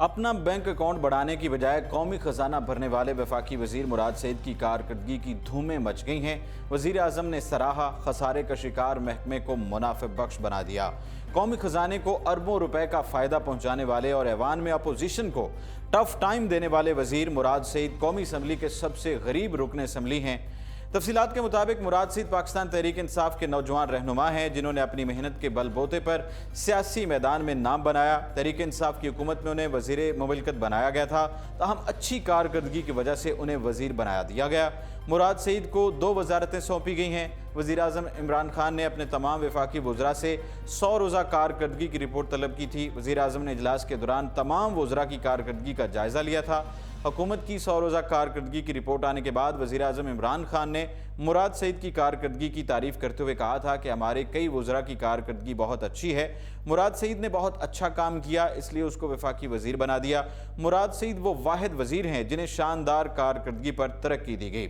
اپنا bank account بڑھانے کی بجائے قومی خزانہ بھرنے والے وفاقی وزیر مراد سعید کی کارکردگی کی دھومیں مچ گئی ہیں۔ وزیر اعظم نے سراہا، خسارے کا شکار محکمے کو منافع بخش بنا دیا۔ قومی خزانے کو اربوں روپے کا فائدہ پہنچانے والے اور ایوان میں اپوزیشن کو ٹف ٹائم دینے والے وزیر مراد سعید قومی اسمبلی کے سب سے غریب رکن اسمبلی ہیں۔ تفصیلات کے مطابق مراد سعید پاکستان تحریک انصاف کے نوجوان رہنما ہیں، جنہوں نے اپنی محنت کے بل بوتے پر سیاسی میدان میں نام بنایا۔ تحریک انصاف کی حکومت میں انہیں وزیر مملکت بنایا گیا تھا، تاہم اچھی کارکردگی کی وجہ سے انہیں وزیر بنایا دیا گیا۔ مراد سعید کو 2 وزارتیں سونپی گئی ہیں۔ وزیر اعظم عمران خان نے اپنے تمام وفاقی وزراء سے 100 روزہ کارکردگی کی رپورٹ طلب کی تھی۔ وزیر اعظم نے اجلاس کے دوران تمام وزراء کی کارکردگی کا جائزہ لیا تھا۔ حکومت کی 100 روزہ کارکردگی کی رپورٹ آنے کے بعد وزیر اعظم عمران خان نے مراد سعید کی کارکردگی کی تعریف کرتے ہوئے کہا تھا کہ ہمارے کئی وزراء کی کارکردگی بہت اچھی ہے۔ مراد سعید نے بہت اچھا کام کیا، اس لیے اس کو وفاقی وزیر بنا دیا۔ مراد سعید وہ واحد وزیر ہیں جنہیں شاندار کارکردگی پر ترقی دی گئی۔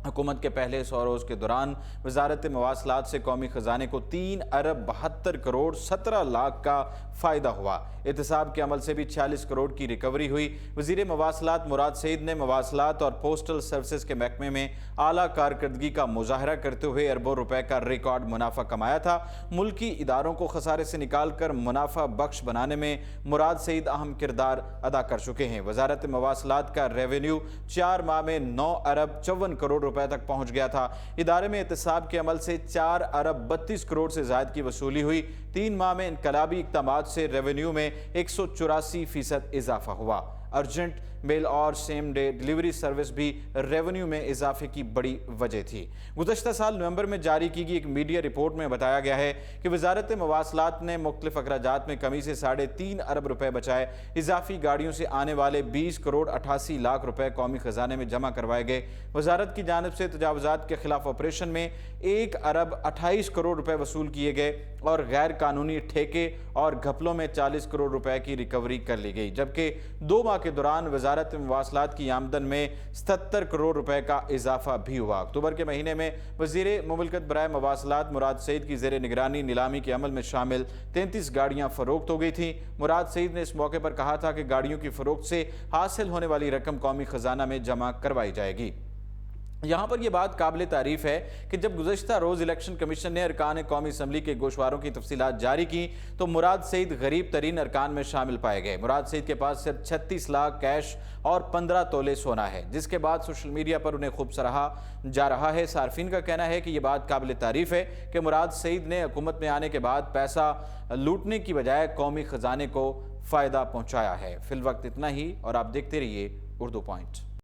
حکومت کے پہلے 100 روز کے دوران وزارت مواصلات سے قومی خزانے کو 3 ارب 72 کروڑ 17 لاکھ کا فائدہ ہوا۔ احتساب کے عمل سے بھی 46 کروڑ کی ریکوری ہوئی۔ وزیر مواصلات مراد سعید نے مواصلات اور پوسٹل سروسز کے محکمے میں اعلیٰ کارکردگی کا مظاہرہ کرتے ہوئے اربوں روپے کا ریکارڈ منافع کمایا تھا۔ ملکی اداروں کو خسارے سے نکال کر منافع بخش بنانے میں مراد سعید اہم کردار ادا کر چکے ہیں۔ وزارت مواصلات کا ریونیو 4 ماہ میں 9 ارب 54 کروڑ روپے تک پہنچ گیا تھا۔ ادارے میں احتساب کے عمل سے 4 ارب 32 کروڑ سے زائد کی وصولی ہوئی۔ 3 ماہ میں انقلابی اقدامات سے ریونیو میں 184% اضافہ ہوا۔ ارجنٹ میل اور سیم ڈے ڈیلیوری سروس بھی ریونیو میں اضافے کی بڑی وجہ تھی۔ گزشتہ سال نومبر میں جاری کی گئی ایک میڈیا رپورٹ میں بتایا گیا ہے کہ وزارت مواصلات نے مختلف اخراجات میں کمی سے 3.5 ارب روپے بچائے۔ اضافی گاڑیوں سے آنے والے 20 کروڑ 88 لاکھ روپے قومی خزانے میں جمع کروائے گئے۔ وزارت کی جانب سے تجاوزات کے خلاف آپریشن میں 1 ارب 28 کروڑ روپے وصول کیے گئے اور غیر قانونی ٹھیکے اور گھپلوں میں 40 کروڑ روپے کی ریکوری کر لی گئی، جبکہ 2 ماہ کے دوران وزارت مواصلات کی آمدن میں 77 کروڑ روپے کا اضافہ بھی ہوا۔ اکتوبر کے مہینے میں وزیر مملکت برائے مواصلات مراد سعید کی زیر نگرانی نیلامی کے عمل میں شامل 33 گاڑیاں فروخت ہو گئی تھیں۔ مراد سعید نے اس موقع پر کہا تھا کہ گاڑیوں کی فروخت سے حاصل ہونے والی رقم قومی خزانہ میں جمع کروائی جائے گی۔ یہاں پر یہ بات قابل تعریف ہے کہ جب گزشتہ روز الیکشن کمیشن نے ارکان قومی اسمبلی کے گوشواروں کی تفصیلات جاری کی تو مراد سعید غریب ترین ارکان میں شامل پائے گئے۔ مراد سعید کے پاس صرف 36 لاکھ کیش اور 15 تولے سونا ہے، جس کے بعد سوشل میڈیا پر انہیں خوب سراہا جا رہا ہے۔ صارفین کا کہنا ہے کہ یہ بات قابل تعریف ہے کہ مراد سعید نے حکومت میں آنے کے بعد پیسہ لوٹنے کی بجائے قومی خزانے کو فائدہ پہنچایا ہے۔ فی الوقت اتنا ہی، اور آپ دیکھتے رہیے اردو پوائنٹ۔